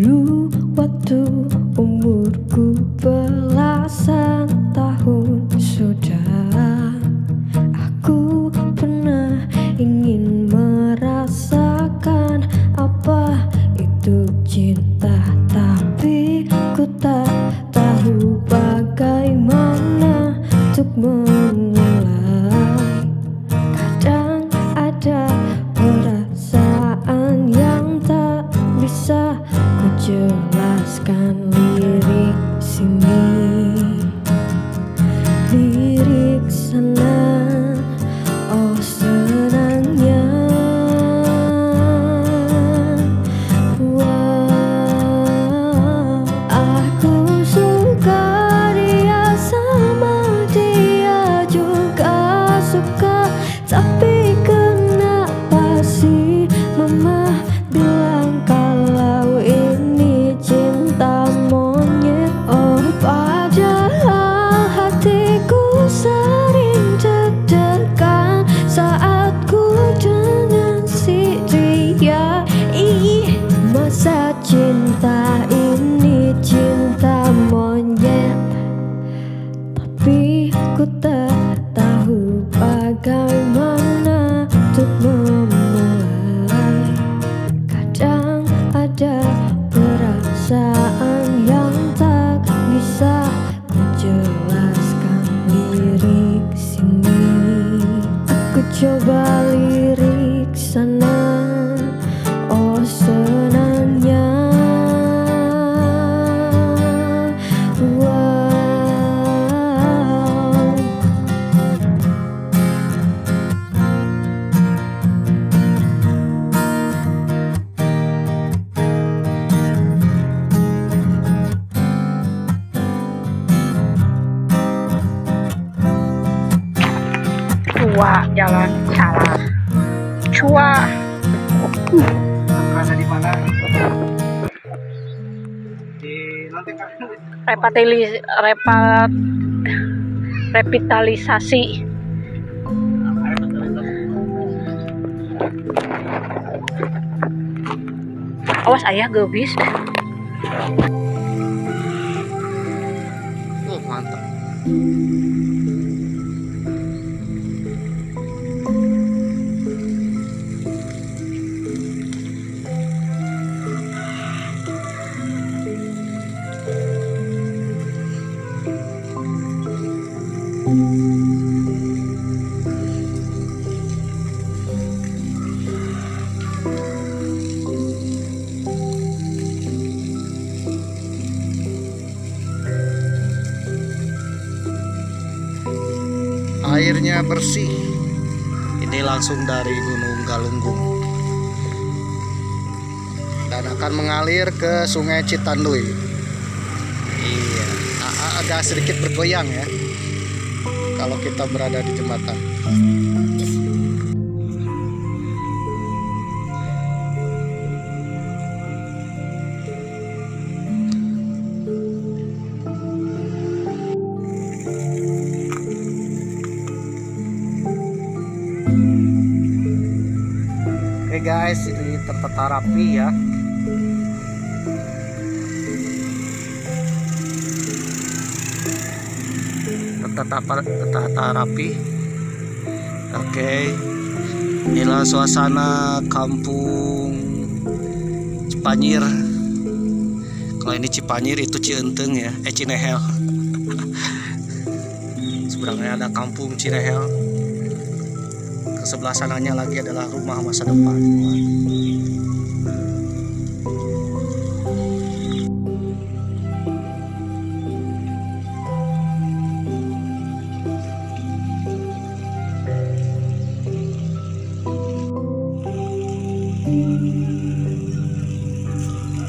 Dulu waktu umurku belasan tahun sudah, aku pernah ingin merasakan apa itu cinta, tapi ku tak tahu bagaimana untuk memulai. Kadang ada perasaan yang tak bisa ku jelaskan lirik sini, lirik sana. Oh senangnya, wow, aku suka dia sama dia juga suka, tapi kenapa sih mama bilang kalau ini cinta monyet? Oh padahal hatiku sering deg-degan saat ku dengan si dia. Ih, masa cinta ini cinta monyet? Tapi ku tak tahu bagaimana untuk memulai. Kadang ada perasaan yang tak bisa ku jelaskan lirik sini. Aku coba lirik sana. Oh senangnya, wow. Cua jalan salah. Cua. Berada di mana? Di nanti kan Revitalisasi. Awas ayah gebis. oh mantap. Airnya bersih. Ini langsung dari Gunung Galunggung dan akan mengalir ke Sungai Citanduy. Iya, agak sedikit bergoyang ya kalau kita berada di jembatan. Oke guys, ini tempat terapi ya. Terapi. Oke. Inilah suasana kampung Cipanyir. Kalau ini Cipanyir, itu Cienteng ya, Cinehel. Seberangnya ada kampung Cinehel. Ke sebelah sananya lagi adalah rumah masa depan.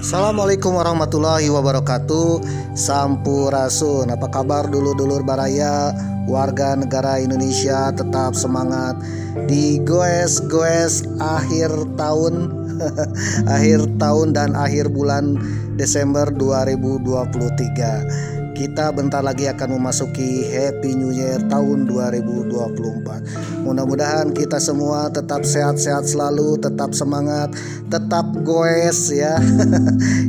Assalamualaikum warahmatullahi wabarakatuh. Sampurasun. Apa kabar dulur-dulur baraya, warga negara Indonesia? Tetap semangat di goes akhir tahun akhir tahun dan akhir bulan Desember 2023. Kita bentar lagi akan memasuki Happy New Year tahun 2024. Mudah-mudahan kita semua tetap sehat-sehat selalu, tetap semangat, tetap goes ya.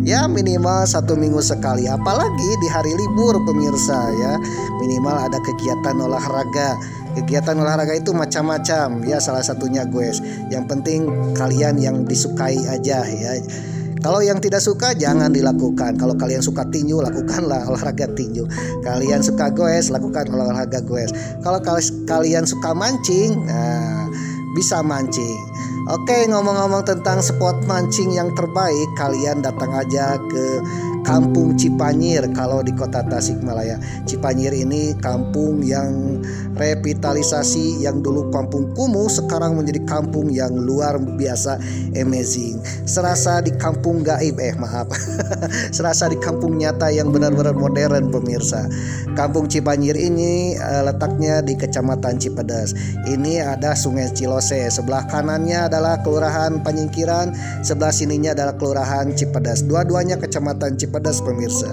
Ya minimal 1 minggu sekali, apalagi di hari libur pemirsa ya. Minimal ada kegiatan olahraga. Kegiatan olahraga itu macam-macam ya, salah satunya goes. Yang penting kalian yang disukai aja ya. Kalau yang tidak suka jangan dilakukan. Kalau kalian suka tinju, lakukanlah olahraga tinju. Kalian suka goes, lakukan olahraga goes. Kalau kalian suka mancing, nah, bisa mancing. Oke, ngomong-ngomong tentang spot mancing yang terbaik, kalian datang aja ke Kampung Cipanyir kalau di kota Tasikmalaya. Cipanyir ini kampung yang revitalisasi, yang dulu kampung kumuh sekarang menjadi kampung yang luar biasa amazing. Serasa di kampung gaib, serasa di kampung nyata yang benar-benar modern pemirsa. Kampung Cipanyir ini letaknya di Kecamatan Cipedes. Ini ada Sungai Cilose, sebelah kanannya adalah Kelurahan Panyingkiran, sebelah sininya adalah Kelurahan Cipedes. Dua-duanya Kecamatan Cipedes pemirsa.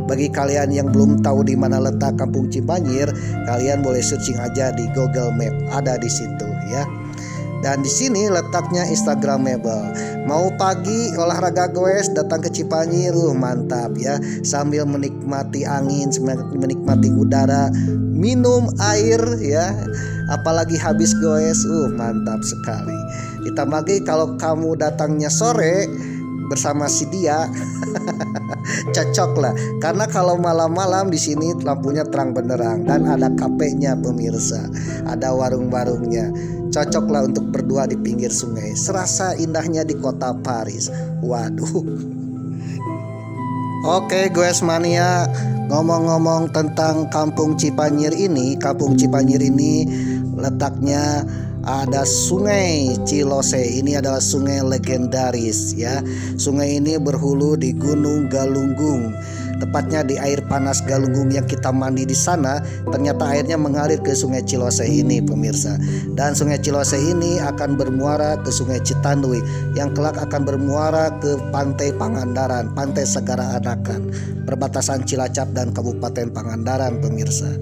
Bagi kalian yang belum tahu di mana letak Kampung Cipanyir, kalian boleh searching aja di Google Map, ada di situ ya. Dan di sini letaknya Instagramable. Mau pagi olahraga goes datang ke Cipanyir, mantap ya. Sambil menikmati angin, menikmati udara, minum air ya. Apalagi habis goes, mantap sekali. Ditambah lagi kalau kamu datangnya sore bersama si dia, cocok lah. Karena kalau malam-malam di sini lampunya terang benderang dan ada kafenya pemirsa, ada warung-warungnya. Cocok lah untuk berdua di pinggir sungai. Serasa indahnya di kota Paris. Waduh. Oke, goes mania, ngomong-ngomong tentang Kampung Cipanyir ini, Kampung Cipanyir ini letaknya ada Sungai Cilose. Ini adalah sungai legendaris ya. Sungai ini berhulu di Gunung Galunggung, tepatnya di air panas Galunggung yang kita mandi di sana. Ternyata airnya mengalir ke Sungai Cilose ini pemirsa. Dan Sungai Cilose ini akan bermuara ke Sungai Citandui yang kelak akan bermuara ke Pantai Pangandaran, Pantai Segara Anakan, perbatasan Cilacap dan Kabupaten Pangandaran pemirsa.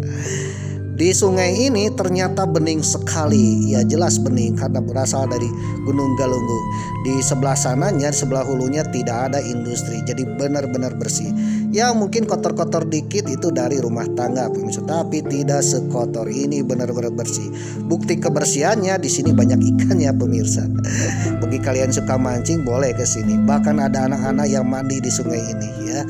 Di sungai ini ternyata bening sekali, ya jelas bening karena berasal dari Gunung Galunggung. Di sebelah sananya, di sebelah hulunya tidak ada industri, jadi benar-benar bersih. Ya mungkin kotor-kotor dikit itu dari rumah tangga pemirsa, tapi tidak sekotor ini, benar-benar bersih. Bukti kebersihannya di sini banyak ikannya pemirsa. Bagi kalian suka mancing boleh ke sini. Bahkan ada anak-anak yang mandi di sungai ini ya.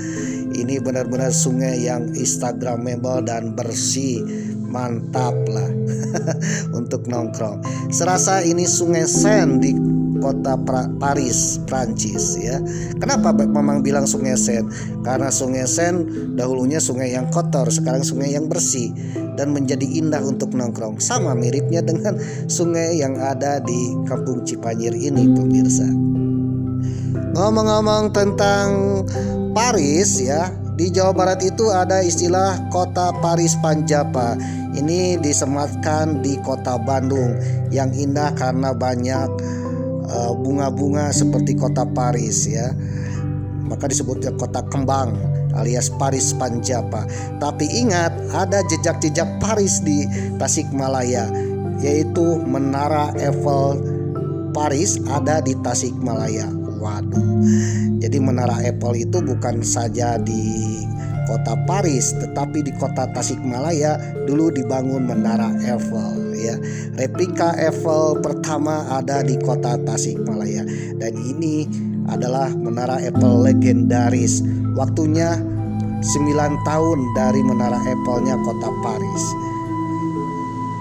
Ini benar-benar sungai yang instagramable dan bersih. Mantap lah untuk nongkrong. Serasa ini Sungai Seine di kota Paris, Prancis ya. Kenapa memang bilang Sungai Seine? Karena Sungai Seine dahulunya sungai yang kotor, sekarang sungai yang bersih dan menjadi indah untuk nongkrong. Sama miripnya dengan sungai yang ada di Kampung Cipanyir ini pemirsa. Ngomong-ngomong tentang Paris ya, di Jawa Barat itu ada istilah kota Paris Panjapa. Ini disematkan di kota Bandung yang indah karena banyak bunga-bunga seperti kota Paris ya. Maka disebutnya kota kembang alias Paris Panjapa. Tapi ingat, ada jejak-jejak Paris di Tasikmalaya, yaitu Menara Eiffel Paris ada di Tasikmalaya. Waduh. Jadi Menara Eiffel itu bukan saja di kota Paris, tetapi di kota Tasikmalaya dulu dibangun Menara Eiffel ya. Replika Eiffel pertama ada di kota Tasikmalaya dan ini adalah Menara Eiffel legendaris. Waktunya 9 tahun dari Menara Eiffel-nya kota Paris.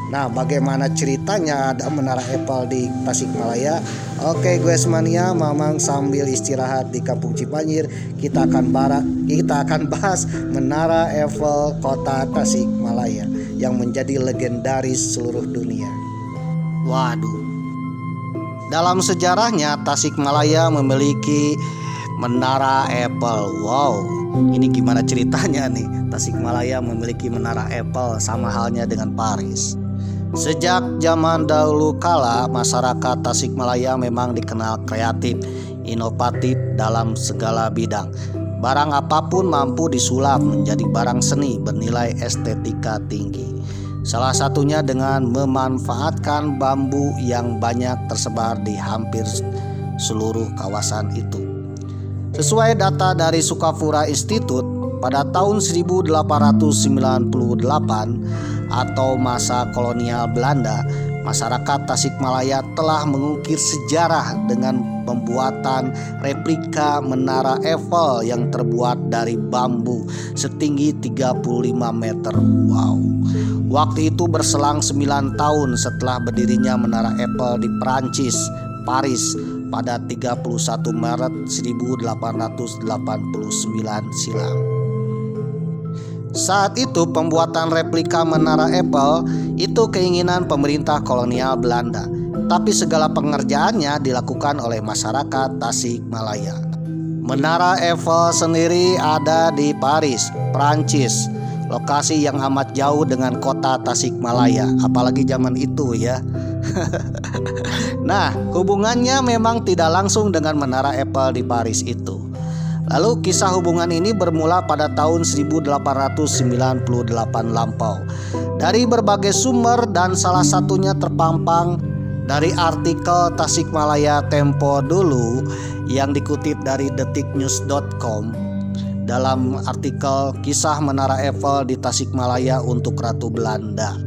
Nah, bagaimana ceritanya ada Menara Eiffel di Tasikmalaya? Oke, guys mania, Mamang sambil istirahat di Kampung Cipanyir, kita akan bahas Menara Eiffel kota Tasikmalaya yang menjadi legendaris seluruh dunia. Waduh. Dalam sejarahnya Tasikmalaya memiliki Menara Eiffel. Wow, ini gimana ceritanya nih? Tasikmalaya memiliki Menara Eiffel sama halnya dengan Paris. Sejak zaman dahulu kala, masyarakat Tasikmalaya memang dikenal kreatif, inovatif dalam segala bidang. Barang apapun mampu disulap menjadi barang seni bernilai estetika tinggi. Salah satunya dengan memanfaatkan bambu yang banyak tersebar di hampir seluruh kawasan itu. Sesuai data dari Sukapura Institute, pada tahun 1898 atau masa kolonial Belanda, masyarakat Tasikmalaya telah mengukir sejarah dengan pembuatan replika Menara Eiffel yang terbuat dari bambu setinggi 35 meter. Wow. Waktu itu berselang 9 tahun setelah berdirinya Menara Eiffel di Prancis, Paris pada 31 Maret 1889 silam. Saat itu pembuatan replika Menara Eiffel itu keinginan pemerintah kolonial Belanda, tapi segala pengerjaannya dilakukan oleh masyarakat Tasikmalaya. Menara Eiffel sendiri ada di Paris, Prancis, lokasi yang amat jauh dengan kota Tasikmalaya, apalagi zaman itu ya. Nah, hubungannya memang tidak langsung dengan Menara Eiffel di Paris itu. Lalu kisah hubungan ini bermula pada tahun 1898 lampau. Dari berbagai sumber dan salah satunya terpampang dari artikel Tasikmalaya Tempo dulu yang dikutip dari detiknews.com dalam artikel Kisah Menara Eiffel di Tasikmalaya untuk Ratu Belanda,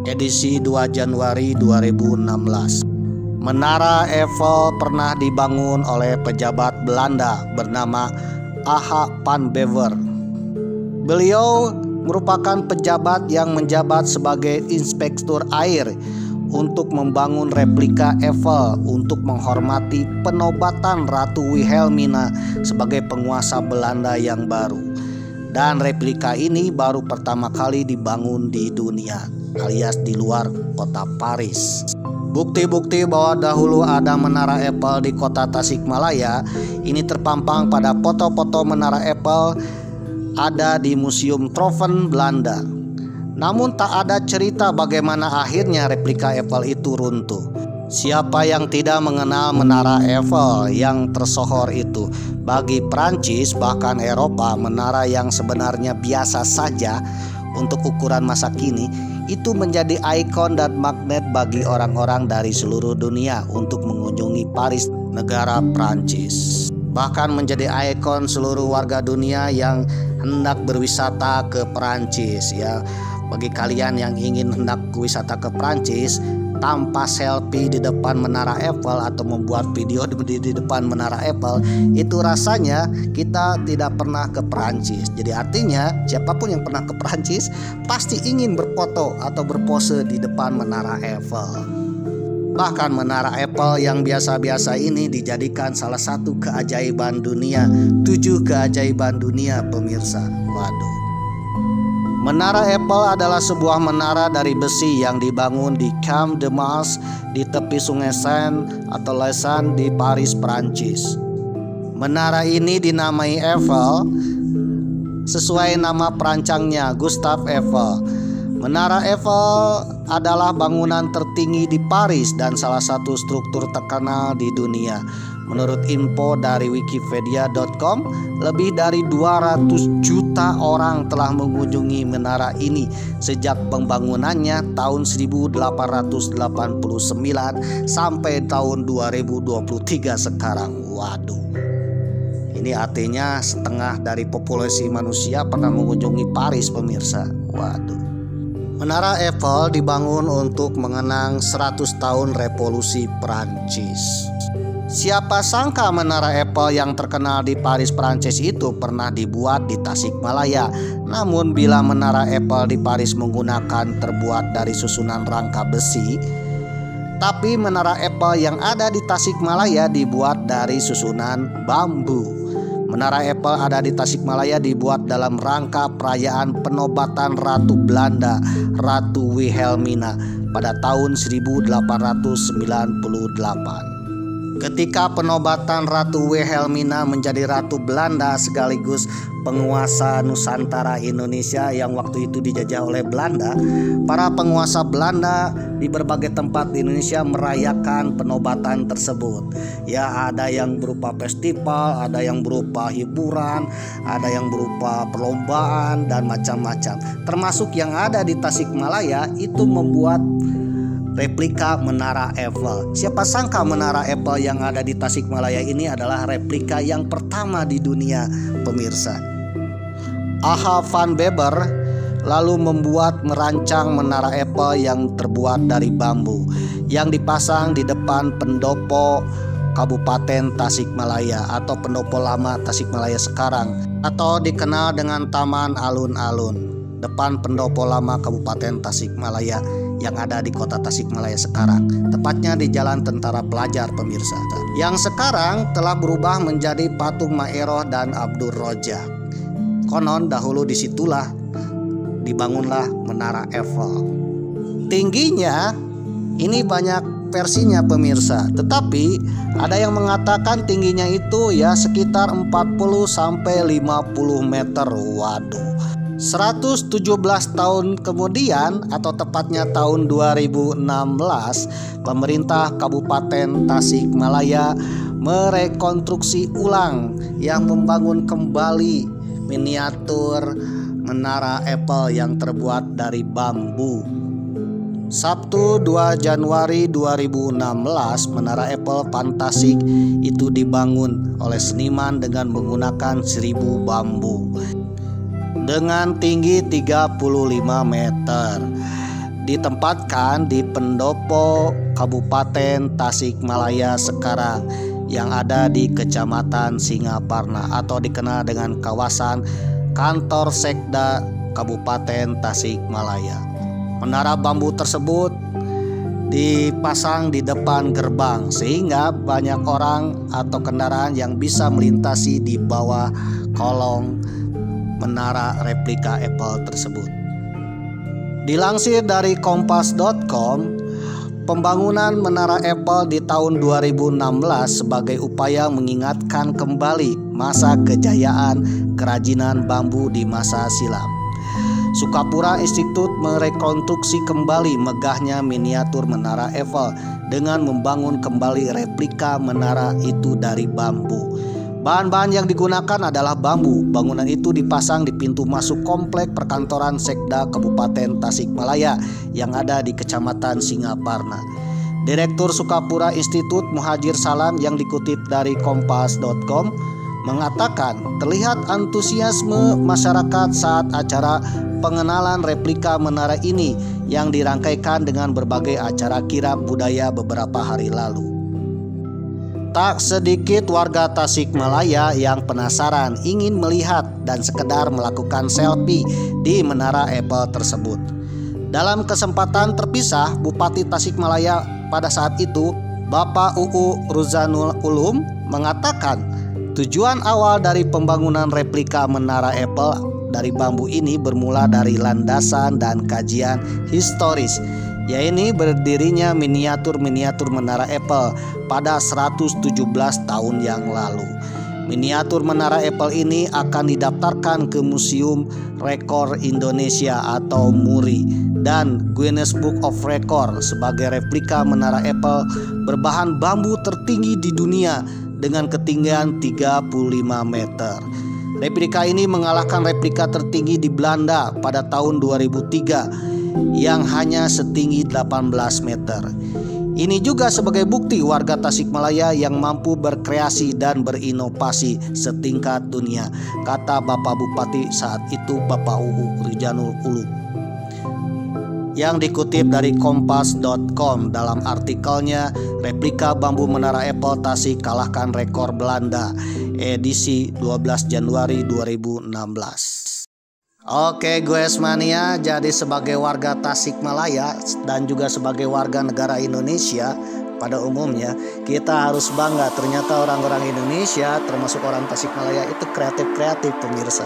edisi 2 Januari 2016. Menara Eiffel pernah dibangun oleh pejabat Belanda bernama A.H. van Bever. Beliau merupakan pejabat yang menjabat sebagai inspektur air untuk membangun replika Eiffel untuk menghormati penobatan Ratu Wilhelmina sebagai penguasa Belanda yang baru. Dan replika ini baru pertama kali dibangun di dunia, alias di luar kota Paris. Bukti-bukti bahwa dahulu ada Menara Eiffel di kota Tasikmalaya ini terpampang pada foto-foto Menara Eiffel ada di Museum Troven, Belanda. Namun tak ada cerita bagaimana akhirnya replika Eiffel itu runtuh. Siapa yang tidak mengenal Menara Eiffel yang tersohor itu? Bagi Prancis bahkan Eropa, menara yang sebenarnya biasa saja untuk ukuran masa kini itu menjadi ikon dan magnet bagi orang-orang dari seluruh dunia untuk mengunjungi Paris, negara Prancis. Bahkan menjadi ikon seluruh warga dunia yang hendak berwisata ke Prancis ya. Bagi kalian yang ingin hendak wisata ke Prancis tanpa selfie di depan Menara Eiffel atau membuat video di depan Menara Eiffel, itu rasanya kita tidak pernah ke Prancis. Jadi artinya siapapun yang pernah ke Prancis pasti ingin berfoto atau berpose di depan Menara Eiffel. Bahkan Menara Eiffel yang biasa-biasa ini dijadikan salah satu keajaiban dunia, 7 keajaiban dunia pemirsa. Waduh. Menara Eiffel adalah sebuah menara dari besi yang dibangun di Champ de Mars di tepi sungai Seine atau Lausanne di Paris, Prancis. Menara ini dinamai Eiffel sesuai nama perancangnya, Gustave Eiffel. Menara Eiffel adalah bangunan tertinggi di Paris dan salah satu struktur terkenal di dunia. Menurut info dari wikipedia.com, lebih dari 200 juta orang telah mengunjungi menara ini sejak pembangunannya tahun 1889 sampai tahun 2023 sekarang. Waduh. Ini artinya setengah dari populasi manusia pernah mengunjungi Paris pemirsa. Waduh. Menara Eiffel dibangun untuk mengenang 100 tahun revolusi Prancis. Siapa sangka Menara Eiffel yang terkenal di Paris, Prancis itu pernah dibuat di Tasikmalaya. Namun bila Menara Eiffel di Paris menggunakan terbuat dari susunan rangka besi, tapi Menara Eiffel yang ada di Tasikmalaya dibuat dari susunan bambu. Menara Eiffel ada di Tasikmalaya dibuat dalam rangka perayaan penobatan Ratu Belanda, Ratu Wilhelmina pada tahun 1898. Ketika penobatan Ratu Wilhelmina menjadi Ratu Belanda sekaligus penguasa Nusantara Indonesia yang waktu itu dijajah oleh Belanda, para penguasa Belanda di berbagai tempat di Indonesia merayakan penobatan tersebut. Ya, ada yang berupa festival, ada yang berupa hiburan, ada yang berupa perlombaan dan macam-macam. Termasuk yang ada di Tasikmalaya itu membuat replika Menara Eiffel. Siapa sangka Menara Eiffel yang ada di Tasikmalaya ini adalah replika yang pertama di dunia, pemirsa. Aha van Weber lalu merancang Menara Eiffel yang terbuat dari bambu yang dipasang di depan pendopo Kabupaten Tasikmalaya atau pendopo lama Tasikmalaya sekarang, atau dikenal dengan Taman Alun-Alun. Depan pendopo lama Kabupaten Tasikmalaya yang ada di kota Tasikmalaya sekarang, tepatnya di Jalan Tentara Pelajar, pemirsa, yang sekarang telah berubah menjadi patung Maeroh dan Abdur Rojak. Konon dahulu disitulah dibangunlah Menara Eiffel. Tingginya ini banyak versinya, pemirsa, tetapi ada yang mengatakan tingginya itu ya sekitar 40 sampai 50 meter. Waduh. 117 tahun kemudian atau tepatnya tahun 2016, pemerintah Kabupaten Tasikmalaya merekonstruksi ulang yang membangun kembali miniatur Menara Eiffel yang terbuat dari bambu. Sabtu 2 Januari 2016, Menara Eiffel Pantasik itu dibangun oleh seniman dengan menggunakan 1000 bambu dengan tinggi 35 meter, ditempatkan di pendopo Kabupaten Tasikmalaya sekarang yang ada di Kecamatan Singaparna atau dikenal dengan kawasan kantor Sekda Kabupaten Tasikmalaya. Menara bambu tersebut dipasang di depan gerbang sehingga banyak orang atau kendaraan yang bisa melintasi di bawah kolong menara replika Eiffel tersebut. Dilansir dari kompas.com, pembangunan Menara Eiffel di tahun 2016 sebagai upaya mengingatkan kembali masa kejayaan kerajinan bambu di masa silam. Sukapura Institute merekonstruksi kembali megahnya miniatur Menara Eiffel dengan membangun kembali replika menara itu dari bambu. Bahan-bahan yang digunakan adalah bambu. Bangunan itu dipasang di pintu masuk komplek perkantoran Sekda Kabupaten Tasikmalaya yang ada di Kecamatan Singaparna. Direktur Sukapura Institute Muhajir Salam yang dikutip dari kompas.com mengatakan terlihat antusiasme masyarakat saat acara pengenalan replika menara ini yang dirangkaikan dengan berbagai acara kirab budaya beberapa hari lalu. Tak sedikit warga Tasikmalaya yang penasaran ingin melihat dan sekedar melakukan selfie di Menara Eiffel tersebut. Dalam kesempatan terpisah, Bupati Tasikmalaya pada saat itu, Bapak UU Ruzanul Ulum, mengatakan tujuan awal dari pembangunan replika Menara Eiffel dari bambu ini bermula dari landasan dan kajian historis, yaitu berdirinya miniatur-miniatur Menara Eiffel pada 117 tahun yang lalu. Miniatur Menara Eiffel ini akan didaftarkan ke Museum Rekor Indonesia atau MURI dan Guinness Book of Record sebagai replika Menara Eiffel berbahan bambu tertinggi di dunia dengan ketinggian 35 meter. Replika ini mengalahkan replika tertinggi di Belanda pada tahun 2003 yang hanya setinggi 18 meter. Ini juga sebagai bukti warga Tasikmalaya yang mampu berkreasi dan berinovasi setingkat dunia, kata Bapak Bupati saat itu, Bapak UU Ruzanul Ulum. Yang dikutip dari kompas.com dalam artikelnya, replika bambu Menara Eiffel Tasik kalahkan rekor Belanda, edisi 12 Januari 2016. Oke guys mania, jadi sebagai warga Tasikmalaya dan juga sebagai warga negara Indonesia pada umumnya, kita harus bangga ternyata orang-orang Indonesia termasuk orang Tasikmalaya itu kreatif-kreatif, pemirsa,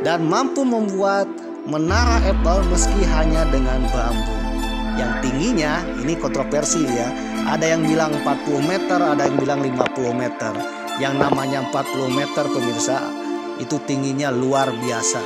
dan mampu membuat Menara Eiffel meski hanya dengan bambu yang tingginya, ini kontroversi ya, Ada yang bilang 40 meter, ada yang bilang 50 meter. Yang namanya 40 meter pemirsa, itu tingginya luar biasa.